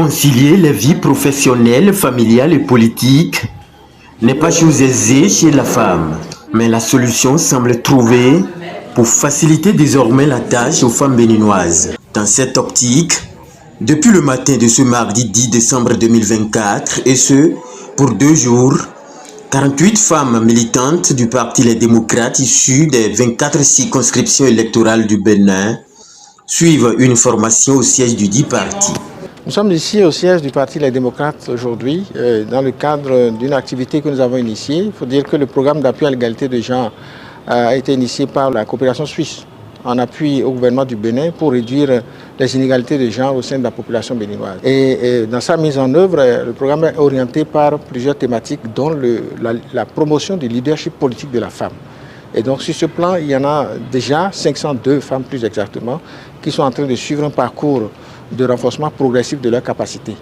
Concilier les vies professionnelles, familiales et politiques n'est pas chose aisée chez la femme, mais la solution semble trouvée pour faciliter désormais la tâche aux femmes béninoises. Dans cette optique, depuis le matin de ce mardi 10 décembre 2024, et ce, pour 2 jours, 48 femmes militantes du Parti Les Démocrates issues des 24 circonscriptions électorales du Bénin suivent une formation au siège du dit parti. Nous sommes ici au siège du Parti Les Démocrates aujourd'hui dans le cadre d'une activité que nous avons initiée. Il faut dire que le programme d'appui à l'égalité de genre a été initié par la coopération suisse en appui au gouvernement du Bénin pour réduire les inégalités de genre au sein de la population béninoise. Et dans sa mise en œuvre, le programme est orienté par plusieurs thématiques dont la promotion du leadership politique de la femme. Et donc sur ce plan, il y en a déjà 502 femmes plus exactement qui sont en train de suivre un parcours de renforcement progressif de leurs capacités.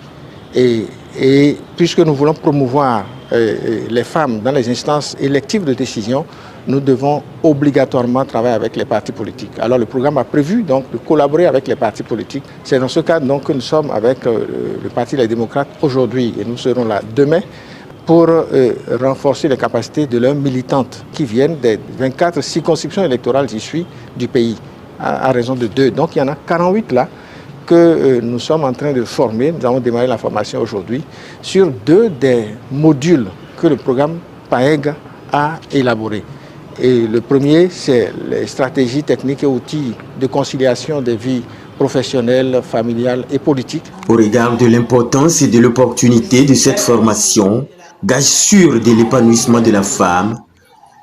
Et puisque nous voulons promouvoir les femmes dans les instances électives de décision, nous devons obligatoirement travailler avec les partis politiques. Alors le programme a prévu donc de collaborer avec les partis politiques. C'est dans ce cadre donc que nous sommes avec le Parti Les Démocrates aujourd'hui et nous serons là demain pour renforcer les capacités de leurs militantes qui viennent des 24 circonscriptions électorales issues du pays, à raison de 2. Donc il y en a 48 là que nous sommes en train de former. Nous avons démarré la formation aujourd'hui sur 2 des modules que le programme PAEG a élaborés. Et le premier, c'est les stratégies techniques et outils de conciliation des vies professionnelles, familiales et politiques. Au regard de l'importance et de l'opportunité de cette formation, gage sûr de l'épanouissement de la femme,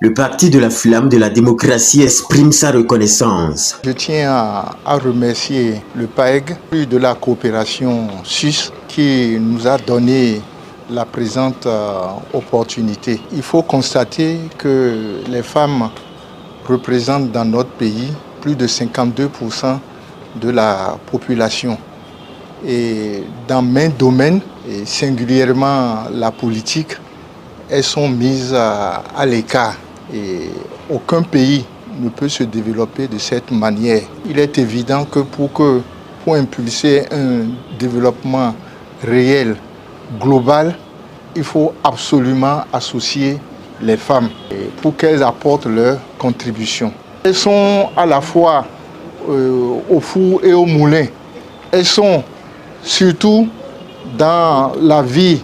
le Parti de la Flamme de la démocratie exprime sa reconnaissance. Je tiens à remercier le PAEG de la coopération suisse qui nous a donné la présente opportunité. Il faut constater que les femmes représentent dans notre pays plus de 52% de la population. Et dans maints domaines, et singulièrement la politique, elles sont mises à l'écart. Et aucun pays ne peut se développer de cette manière. Il est évident que pour impulser un développement réel, global, il faut absolument associer les femmes pour qu'elles apportent leur contribution. Elles sont à la fois au four et au moulin. Elles sont surtout dans la vie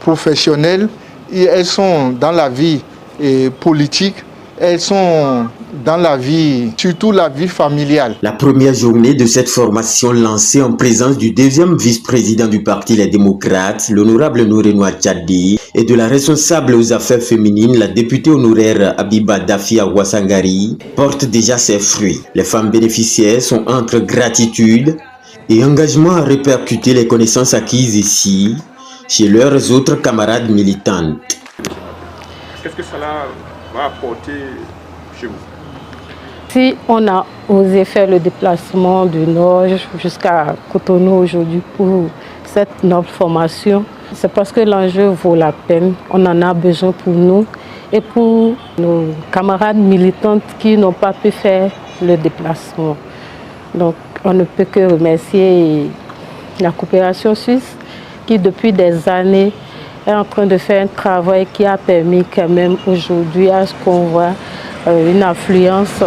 professionnelle et elles sont dans la vie politique. Elles sont dans la vie, surtout la vie familiale. La première journée de cette formation lancée en présence du deuxième vice-président du Parti Les Démocrates, l'honorable Nourenoua Tchadi, et de la responsable aux affaires féminines, la députée honoraire Abiba Dafia Ouassangari, porte déjà ses fruits. Les femmes bénéficiaires sont entre gratitude et engagement à répercuter les connaissances acquises ici chez leurs autres camarades militantes. Qu'est-ce que cela va apporter chez vous? Si on a osé faire le déplacement du Nord jusqu'à Cotonou aujourd'hui pour cette noble formation, c'est parce que l'enjeu vaut la peine. On en a besoin pour nous et pour nos camarades militantes qui n'ont pas pu faire le déplacement. Donc on ne peut que remercier la coopération suisse qui depuis des années est en train de faire un travail qui a permis quand même aujourd'hui à ce qu'on voit une affluence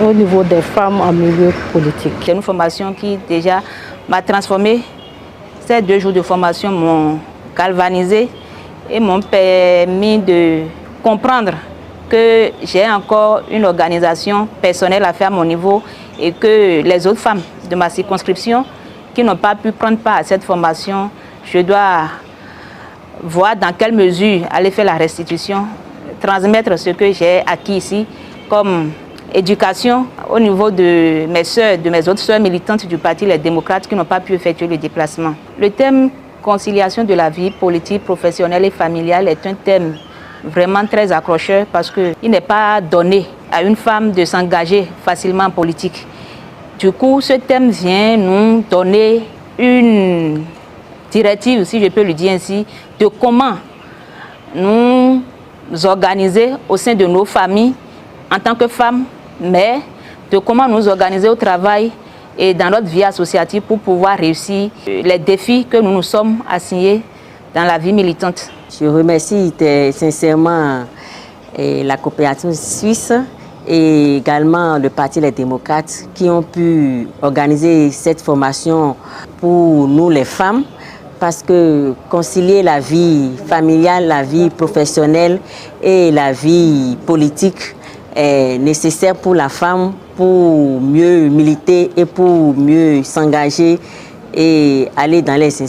au niveau des femmes en milieu politique. C'est une formation qui déjà m'a transformée. Ces 2 jours de formation m'ont galvanisé et m'ont permis de comprendre que j'ai encore une organisation personnelle à faire à mon niveau et que les autres femmes de ma circonscription qui n'ont pas pu prendre part à cette formation, je dois voir dans quelle mesure aller faire la restitution, transmettre ce que j'ai acquis ici comme éducation au niveau de mes sœurs, de mes autres sœurs militantes du Parti Les Démocrates qui n'ont pas pu effectuer le déplacement. Le thème conciliation de la vie politique, professionnelle et familiale est un thème vraiment très accrocheur parce qu'il n'est pas donné à une femme de s'engager facilement en politique. Du coup, ce thème vient nous donner une directive, si je peux le dire ainsi, de comment nous organiser au sein de nos familles en tant que femmes, mais de comment nous organiser au travail et dans notre vie associative pour pouvoir réussir les défis que nous nous sommes assignés dans la vie militante. Je remercie sincèrement la coopération suisse et également le Parti Les Démocrates qui ont pu organiser cette formation pour nous les femmes, parce que concilier la vie familiale, la vie professionnelle et la vie politique est nécessaire pour la femme pour mieux militer et pour mieux s'engager et aller dans les institutions.